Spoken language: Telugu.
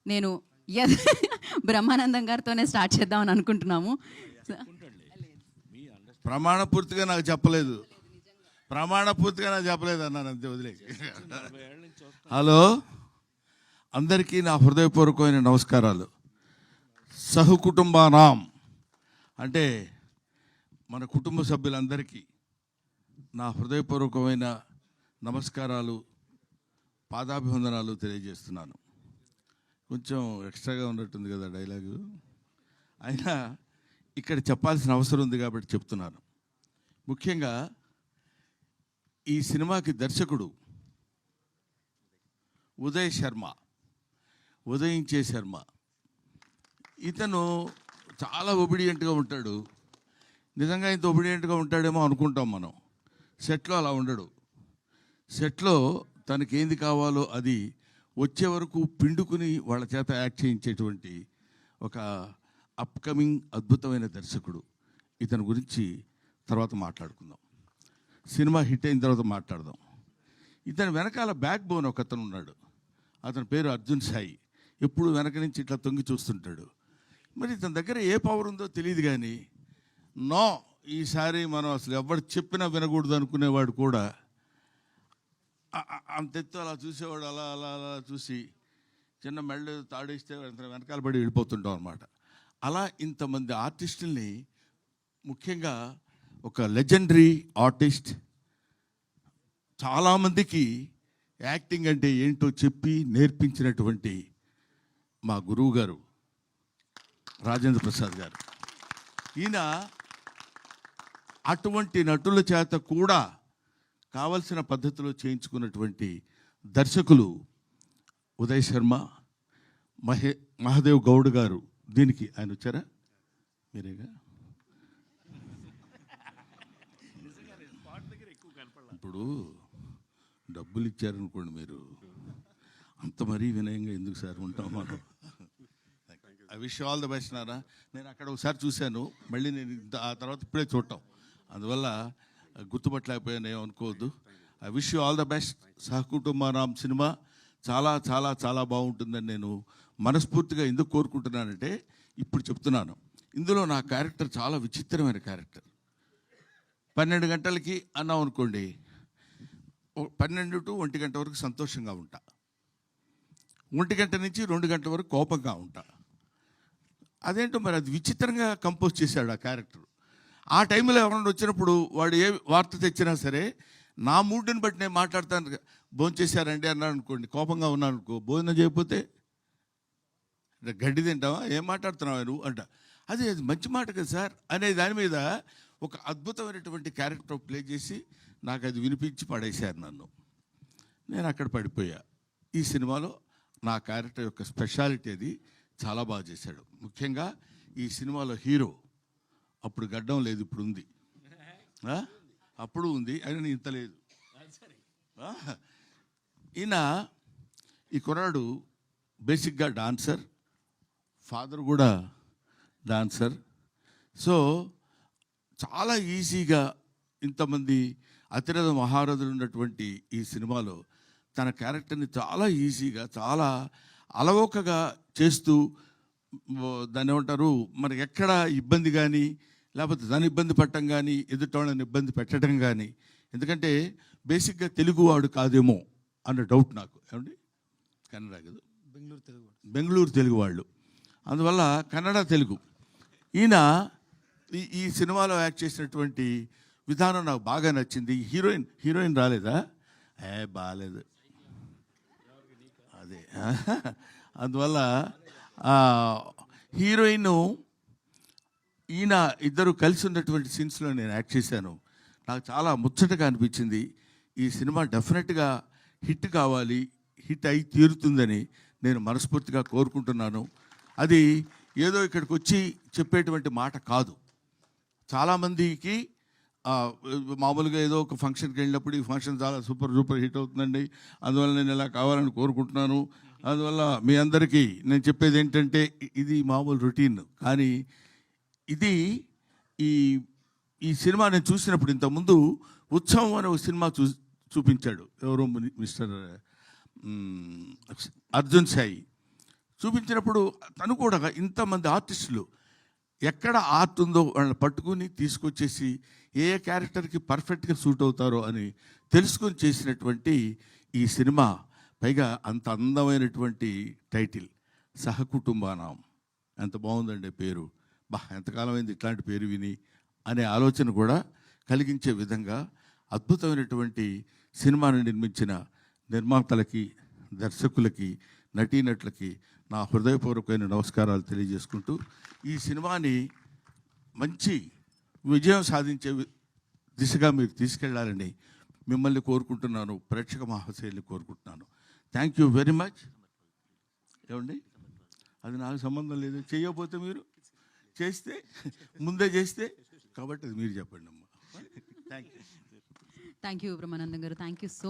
నేను బ్రహ్మానందం గారితోనే స్టార్ట్ చేద్దామని అనుకుంటున్నాము. ప్రమాణపూర్తిగా నాకు చెప్పలేదు, ప్రమాణపూర్తిగా నాకు చెప్పలేదు అన్నాను, అంతే వదిలే. హలో, అందరికీ నా హృదయపూర్వకమైన నమస్కారాలు. సహకుటుంబానాం అంటే మన కుటుంబ సభ్యులందరికీ నా హృదయపూర్వకమైన నమస్కారాలు, పాదాభివందనాలు తెలియజేస్తున్నాను. కొంచెం ఎక్స్ట్రాగా ఉన్నట్టుంది కదా డైలాగు, అయినా ఇక్కడ చెప్పాల్సిన అవసరం ఉంది కాబట్టి చెప్తున్నాను. ముఖ్యంగా ఈ సినిమాకి దర్శకుడు ఉదయించే శర్మ. ఇతను చాలా ఒబిడియంట్గా ఉంటాడు. నిజంగా ఇంత ఒబిడియంట్గా ఉంటాడేమో అనుకుంటాం మనం. సెట్లో అలా ఉండడు. సెట్లో తనకేంది కావాలో అది వచ్చే వరకు పిండుకుని వాళ్ళ చేత యాక్ట్ చేయించేటువంటి ఒక అప్కమింగ్ అద్భుతమైన దర్శకుడు. ఇతని గురించి తర్వాత మాట్లాడుకుందాం, సినిమా హిట్ అయిన తర్వాత మాట్లాడదాం. ఇతని వెనకాల బ్యాక్ బోన్ ఒక అతను ఉన్నాడు. అతని పేరు అర్జున్ సాయి. ఎప్పుడు వెనక నుంచి ఇట్లా తొంగి చూస్తుంటాడు. మరి ఇతని దగ్గర ఏ పవర్ ఉందో తెలియదు, కానీ నో, ఈసారి మనం అసలు ఎవరు చెప్పినా వినకూడదు అనుకునేవాడు కూడా అంతెత్తు అలా చూసేవాడు. అలా అలా అలా చూసి చిన్న మెళ్ళు తాడేస్తే వెనకాల పడి వెళ్ళిపోతుంటాం అనమాట. అలా ఇంతమంది ఆర్టిస్టుల్ని, ముఖ్యంగా ఒక లెజెండరీ ఆర్టిస్ట్, చాలామందికి యాక్టింగ్ అంటే ఏంటో చెప్పి నేర్పించినటువంటి మా గురువు గారు రాజేంద్ర ప్రసాద్ గారు. ఈయన అటువంటి నటుల చేత కూడా కావలసిన పద్ధతిలో చేయించుకున్నటువంటి దర్శకులు ఉదయ్ శర్మ, మహాదేవ్ గౌడ్ గారు. దీనికి ఆయన వచ్చారా? మీరేగా. ఇప్పుడు డబ్బులు ఇచ్చారనుకోండి, మీరు అంత మరీ వినయంగా ఎందుకు సార్ ఉంటాం మనం. I wish all the best Nara. నేను అక్కడ ఒకసారి చూశాను, మళ్ళీ నేను ఆ తర్వాత ఇప్పుడే చూడటం, అందువల్ల గుర్తుపట్టలేకపోయాను, ఏమనుకోవద్దు. I wish you all the best. సహకుటుంబానాం సినిమా చాలా చాలా చాలా బాగుంటుందని నేను మనస్ఫూర్తిగా ఎందుకు కోరుకుంటున్నానంటే, ఇప్పుడు చెప్తున్నాను, ఇందులో నా క్యారెక్టర్ చాలా విచిత్రమైన క్యారెక్టర్. 12 గంటలకి అన్నాం అనుకోండి, 12 to 1 గంట వరకు సంతోషంగా ఉంటా, 1 గంట నుంచి 2 గంటల వరకు కోపంగా ఉంటా. అదేంటో మరి అది విచిత్రంగా కంపోజ్ చేశాడు ఆ క్యారెక్టర్. ఆ టైంలో ఎవరైనా వచ్చినప్పుడు వాడు ఏ వార్త తెచ్చినా సరే నా మూడ్ని బట్టి నేను మాట్లాడతాను. భోజనం చేశారండి అన్నాడు అనుకోండి, కోపంగా ఉన్నాను అనుకో, భోజనం చేయకపోతే గడ్డి తింటావా, ఏం మాట్లాడుతున్నావా నువ్వు అంట. అది మంచి మాట కదా సార్ అనే దాని మీద ఒక అద్భుతమైనటువంటి క్యారెక్టర్ ప్లే చేసి నాకు అది వినిపించి పడేశారు నన్ను. నేను అక్కడ పడిపోయా. ఈ సినిమాలో నా క్యారెక్టర్ యొక్క స్పెషాలిటీ అది చాలా బాగా చేశాడు. ముఖ్యంగా ఈ సినిమాలో హీరో అప్పుడు గడ్డం లేదు, ఇప్పుడు ఉంది, అప్పుడు ఉంది, అయినా ఇంత లేదు. ఈయన ఈ కుర్రాడు బేసిక్గా డాన్సర్, ఫాదర్ కూడా డాన్సర్. సో చాలా ఈజీగా ఇంతమంది అతిరథ మహారథులు ఉన్నటువంటి ఈ సినిమాలో తన క్యారెక్టర్ని చాలా ఈజీగా, చాలా అలవోకగా చేస్తూ, దాన్ని ఏమంటారు, మనకి ఎక్కడ ఇబ్బంది కానీ, లేకపోతే దాన్ని ఇబ్బంది పట్టడం కానీ, ఎదుటోళ్ళని ఇబ్బంది పెట్టడం కానీ. ఎందుకంటే బేసిక్గా తెలుగువాడు కాదేమో అన్న డౌట్ నాకు. ఏమండి, కన్నడ కదా, బెంగళూరు తెలుగు వాళ్ళు, అందువల్ల కన్నడ తెలుగు. ఈయన ఈ సినిమాలో యాక్ట్ చేసినటువంటి విధానం నాకు బాగా నచ్చింది. హీరోయిన్ రాలేదా? బాగాలేదు అదే. అందువల్ల హీరోయిన్ ఈయన ఇద్దరు కలిసి ఉన్నటువంటి సీన్స్లో నేను యాక్ట్ చేశాను. నాకు చాలా ముచ్చటగా అనిపించింది. ఈ సినిమా డెఫినెట్గా హిట్ కావాలి, హిట్ అయి తీరుతుందని నేను మనస్ఫూర్తిగా కోరుకుంటున్నాను. అది ఏదో ఇక్కడికి వచ్చి చెప్పేటువంటి మాట కాదు. చాలామందికి మామూలుగా ఏదో ఒక ఫంక్షన్కి వెళ్ళినప్పుడు ఈ ఫంక్షన్ చాలా సూపర్ హిట్ అవుతుందండి, అందువల్ల నేను ఇలా కావాలని కోరుకుంటున్నాను. అందువల్ల మీ అందరికీ నేను చెప్పేది ఏంటంటే, ఇది మామూలు రొటీన్, కానీ ఇది ఈ సినిమా నేను చూసినప్పుడు, ఇంతకుముందు ఉత్సవం అనే ఒక సినిమా చూపించాడు ఎవరో మిస్టర్ అర్జున్ సాయి. చూపించినప్పుడు తను కూడా ఇంతమంది ఆర్టిస్టులు ఎక్కడ ఆర్ట్ ఉందో వాళ్ళని పట్టుకుని తీసుకొచ్చేసి ఏ ఏ క్యారెక్టర్కి పర్ఫెక్ట్గా సూట్ అవుతారో అని తెలుసుకొని చేసినటువంటి ఈ సినిమా, పైగా అంత అందమైనటువంటి టైటిల్ సహకుటుంబానాం. ఎంత బాగుందండి పేరు. ఎంతకాలం అయింది ఇట్లాంటి పేరు విని అనే ఆలోచన కూడా కలిగించే విధంగా అద్భుతమైనటువంటి సినిమాను నిర్మించిన నిర్మాతలకి, దర్శకులకి, నటీనటులకి నా హృదయపూర్వకమైన నమస్కారాలు తెలియజేసుకుంటూ ఈ సినిమాని మంచి విజయం సాధించే దిశగా మీరు తీసుకెళ్లాలని మిమ్మల్ని కోరుకుంటున్నాను, ప్రేక్షక మహాశైలిని కోరుకుంటున్నాను. Thank you very much. ఏమండి, అది నాకు సంబంధం లేదు. చేయకపోతే మీరు చేస్తే ముందే చేస్తే, కాబట్టి అది మీరు చెప్పండి అమ్మా. Thank you. Thank you Brahmanandam గారు, థ్యాంక్ యూ సో